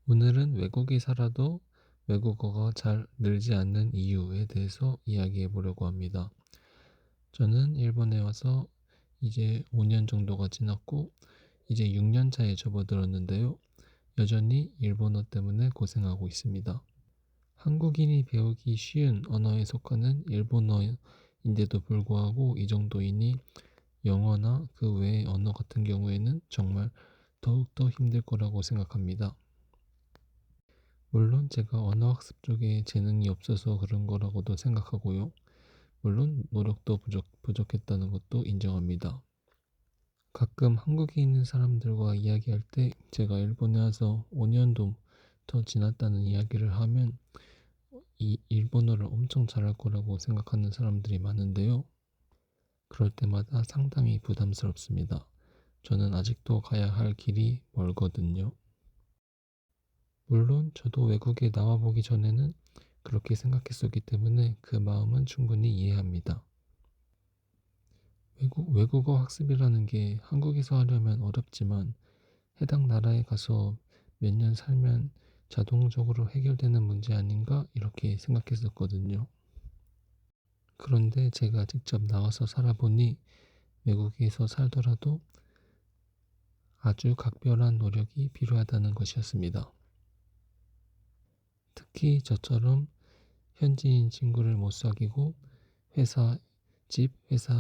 오늘은 외국에 살아도 외국어가 잘 늘지 않는 이유에 대해서 이야기해 보려고 합니다. 저는 일본에 와서 이제 5년 정도가 지났고 이제 6년 차에 접어들었는데요. 여전히 일본어 때문에 고생하고 있습니다. 한국인이 배우기 쉬운 언어에 속하는 일본어인데도 불구하고 이 정도이니 영어나 그 외의 언어 같은 경우에는 정말 더욱더 힘들 거라고 생각합니다. 물론 제가 언어 학습 쪽에 재능이 없어서 그런 거라고도 생각하고요. 물론 노력도 부족했다는 것도 인정합니다. 가끔 한국에 있는 사람들과 이야기할 때 제가 일본에 와서 5년도 더 지났다는 이야기를 하면 이 일본어를 엄청 잘할 거라고 생각하는 사람들이 많은데요. 그럴 때마다 상당히 부담스럽습니다. 저는 아직도 가야 할 길이 멀거든요. 물론 저도 외국에 나와보기 전에는 그렇게 생각했었기 때문에 그 마음은 충분히 이해합니다. 외국어 학습이라는 게 한국에서 하려면 어렵지만 해당 나라에 가서 몇 년 살면 자동적으로 해결되는 문제 아닌가 이렇게 생각했었거든요. 그런데 제가 직접 나와서 살아보니 외국에서 살더라도 아주 각별한 노력이 필요하다는 것이었습니다. 특히 저처럼 현지인 친구를 못 사귀고 회사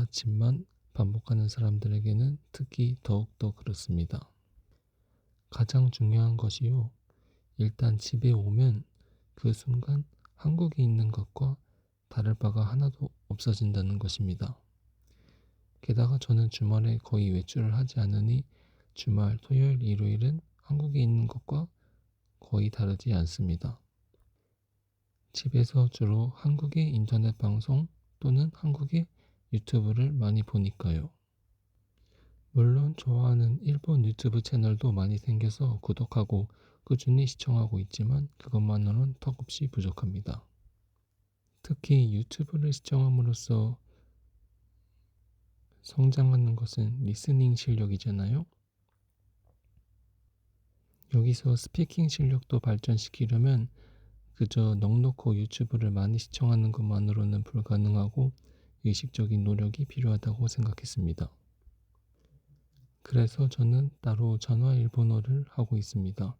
집만 반복하는 사람들에게는 특히 더욱더 그렇습니다. 가장 중요한 것이요. 일단 집에 오면 그 순간 한국에 있는 것과 다를 바가 하나도 없어진다는 것입니다. 게다가 저는 주말에 거의 외출을 하지 않으니 주말, 토요일, 일요일은 한국에 있는 것과 거의 다르지 않습니다. 집에서 주로 한국의 인터넷 방송 또는 한국의 유튜브를 많이 보니까요. 물론 좋아하는 일본 유튜브 채널도 많이 생겨서 구독하고 꾸준히 시청하고 있지만 그것만으로는 턱없이 부족합니다. 특히 유튜브를 시청함으로써 성장하는 것은 리스닝 실력이잖아요. 여기서 스피킹 실력도 발전시키려면 그저 넋놓고 유튜브를 많이 시청하는 것만으로는 불가능하고 의식적인 노력이 필요하다고 생각했습니다. 그래서 저는 따로 전화 일본어를 하고 있습니다.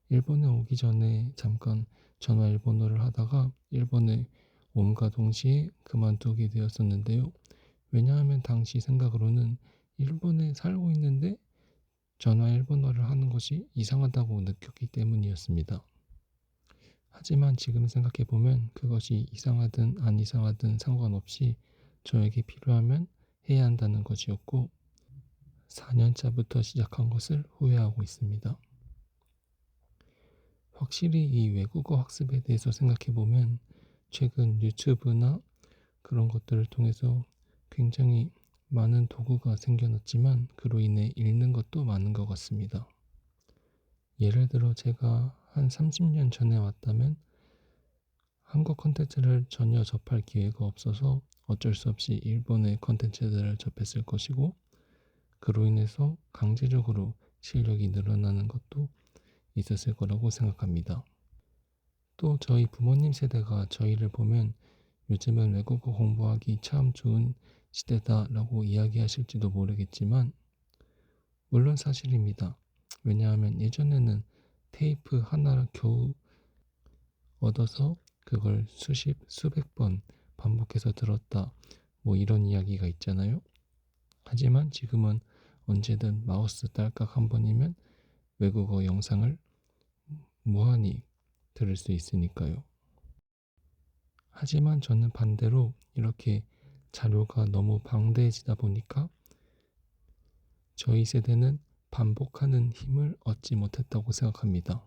일본에 오기 전에 잠깐 전화 일본어를 하다가 일본에 옴과 동시에 그만두게 되었었는데요. 왜냐하면 당시 생각으로는 일본에 살고 있는데 전화 일본어를 하는 것이 이상하다고 느꼈기 때문이었습니다. 하지만 지금 생각해보면 그것이 이상하든 안 이상하든 상관없이 저에게 필요하면 해야 한다는 것이었고 4년차부터 시작한 것을 후회하고 있습니다. 확실히 이 외국어 학습에 대해서 생각해보면 최근 유튜브나 그런 것들을 통해서 굉장히 많은 도구가 생겨났지만 그로 인해 잃는 것도 많은 것 같습니다. 예를 들어 제가 한 30년 전에 왔다면 한국 컨텐츠를 전혀 접할 기회가 없어서 어쩔 수 없이 일본의 컨텐츠들을 접했을 것이고 그로 인해서 강제적으로 실력이 늘어나는 것도 있었을 거라고 생각합니다. 또 저희 부모님 세대가 저희를 보면 요즘은 외국어 공부하기 참 좋은 시대다라고 이야기하실지도 모르겠지만 물론 사실입니다. 왜냐하면 예전에는 테이프 하나 겨우 얻어서 그걸 수백 번 반복해서 들었다. 뭐 이런 이야기가 있잖아요. 하지만 지금은 언제든 마우스 딸깍 한 번이면 외국어 영상을 무한히 들을 수 있으니까요. 하지만 저는 반대로 이렇게 자료가 너무 방대해지다 보니까 저희 세대는 반복하는 힘을 얻지 못했다고 생각합니다.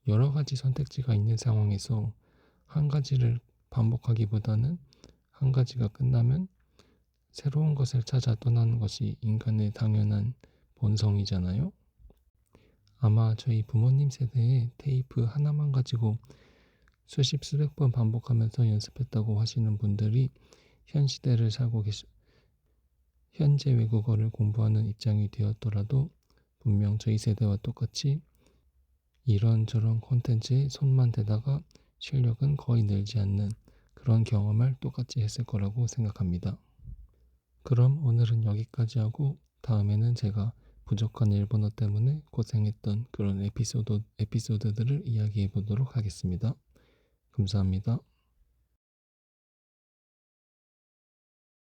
여러 가지 선택지가 있는 상황에서 한 가지를 반복하기보다는 한 가지가 끝나면 새로운 것을 찾아 떠나는 것이 인간의 당연한 본성이잖아요. 아마 저희 부모님 세대의 테이프 하나만 가지고 수백 번 반복하면서 연습했다고 하시는 분들이 현 시대를 살고 현재 외국어를 공부하는 입장이 되었더라도 분명 저희 세대와 똑같이 이런저런 콘텐츠에 손만 대다가 실력은 거의 늘지 않는 그런 경험을 똑같이 했을 거라고 생각합니다. 그럼 오늘은 여기까지 하고 다음에는 제가 부족한 일본어 때문에 고생했던 그런 에피소드들을 이야기해 보도록 하겠습니다. 감사합니다.